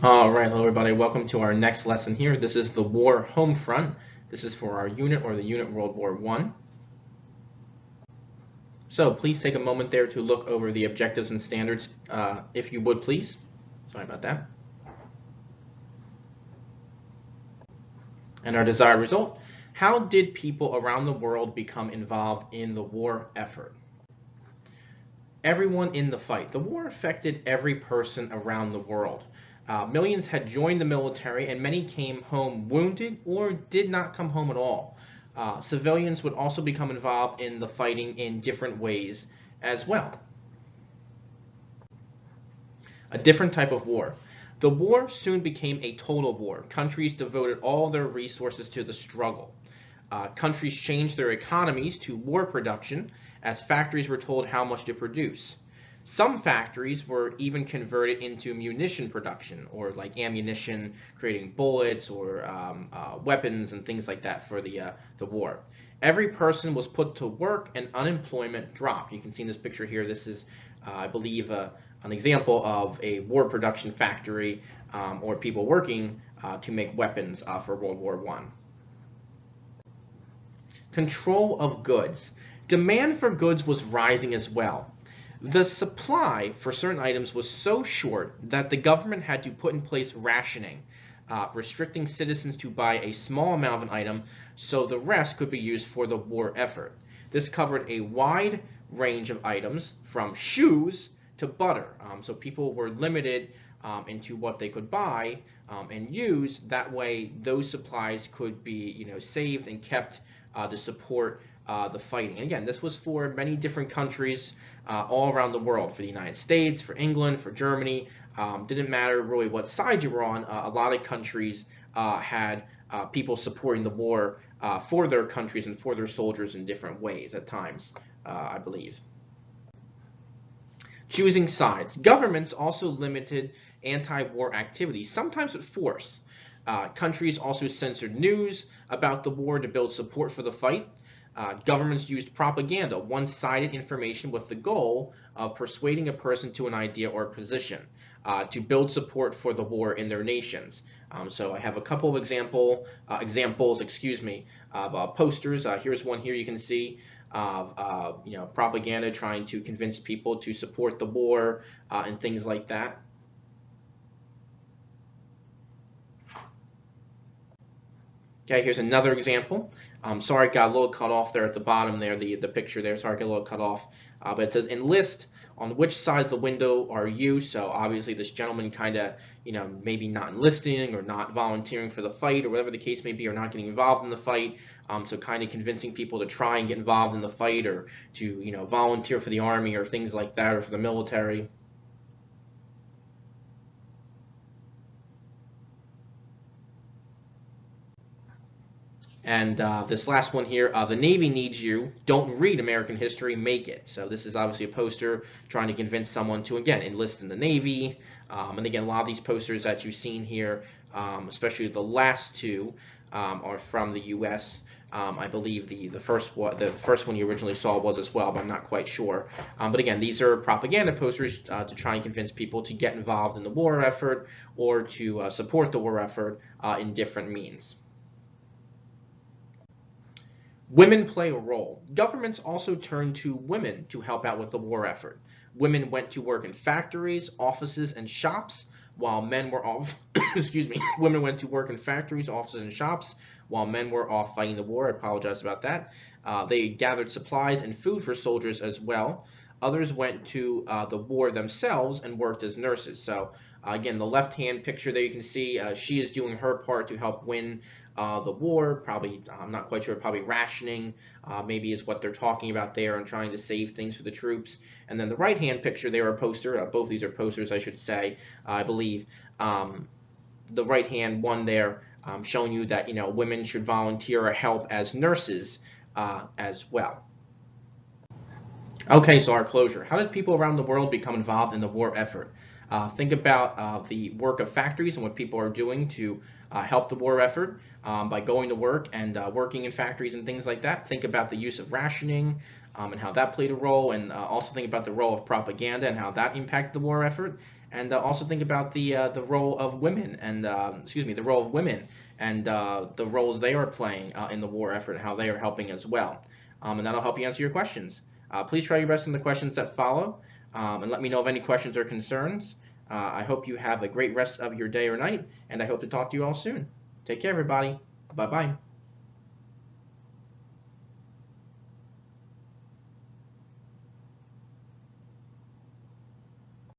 All right, hello everybody. Welcome to our next lesson here. This is the War Homefront. This is for our unit or the unit World War I. So please take a moment there to look over the objectives and standards, if you would please. Sorry about that. And our desired result. How did people around the world become involved in the war effort? Everyone in the fight. The war affected every person around the world. Millions had joined the military and many came home wounded or did not come home at all. Civilians would also become involved in the fighting in different ways as well. A different type of war. The war soon became a total war. Countries devoted all their resources to the struggle. Countries changed their economies to war production as factories were told how much to produce. Some factories were even converted into munition production, or like ammunition, creating bullets or weapons and things like that for the war. Every person was put to work and unemployment dropped. You can see in this picture here, this is, I believe, an example of a war production factory or people working to make weapons for World War I. Control of goods. Demand for goods was rising as well. The supply for certain items was so short that the government had to put in place rationing, restricting citizens to buy a small amount of an item so the rest could be used for the war effort. This covered a wide range of items from shoes to butter. So people were limited into what they could buy and use. That way those supplies could be saved and kept to support the fighting. And again, this was for many different countries all around the world, for the United States, for England, for Germany. Didn't matter really what side you were on. A lot of countries had people supporting the war for their countries and for their soldiers in different ways at times, I believe. Choosing sides. Governments also limited anti-war activities, sometimes with force. Countries also censored news about the war to build support for the fight. Governments used propaganda, one-sided information with the goal of persuading a person to an idea or position to build support for the war in their nations. So I have a couple of examples, of posters. Here's one here you can see of propaganda trying to convince people to support the war and things like that. Okay, here's another example. Sorry, it got a little cut off there at the bottom there, the picture there. Sorry, it got a little cut off. But it says, enlist, on which side of the window are you? So obviously this gentleman kind of, maybe not enlisting or not volunteering for the fight or whatever the case may be, or not getting involved in the fight. So kind of convincing people to try and get involved in the fight or to, volunteer for the army or things like that or for the military. And this last one here, the Navy needs you. Don't read American history, make it. So this is obviously a poster trying to convince someone to, again, enlist in the Navy. And again, a lot of these posters that you've seen here, especially the last two, are from the U.S. I believe the first one you originally saw was as well, but I'm not quite sure. But again, these are propaganda posters to try and convince people to get involved in the war effort or to support the war effort in different means. Women play a role. Governments also turned to women to help out with the war effort. Women went to work in factories, offices, and shops, while men were off. Excuse me. Women went to work in factories, offices, and shops, while men were off fighting the war. I apologize about that. They gathered supplies and food for soldiers as well. Others went to the war themselves and worked as nurses. So again, the left-hand picture there you can see she is doing her part to help win the war. Probably, I'm not quite sure, probably rationing maybe is what they're talking about there and trying to save things for the troops. And then the right-hand picture there, a poster, both of these are posters I should say, I believe. The right-hand one there showing you that women should volunteer or help as nurses as well. Okay, so our closure. How did people around the world become involved in the war effort? Think about the work of factories and what people are doing to help the war effort by going to work and working in factories and things like that. Think about the use of rationing and how that played a role, and also think about the role of propaganda and how that impacted the war effort. and also think about the role of women and the role of women and the roles they are playing in the war effort and how they are helping as well. And that'll help you answer your questions. Please try your best in the questions that follow, and let me know of any questions or concerns. I hope you have a great rest of your day or night, and I hope to talk to you all soon. Take care, everybody. Bye bye.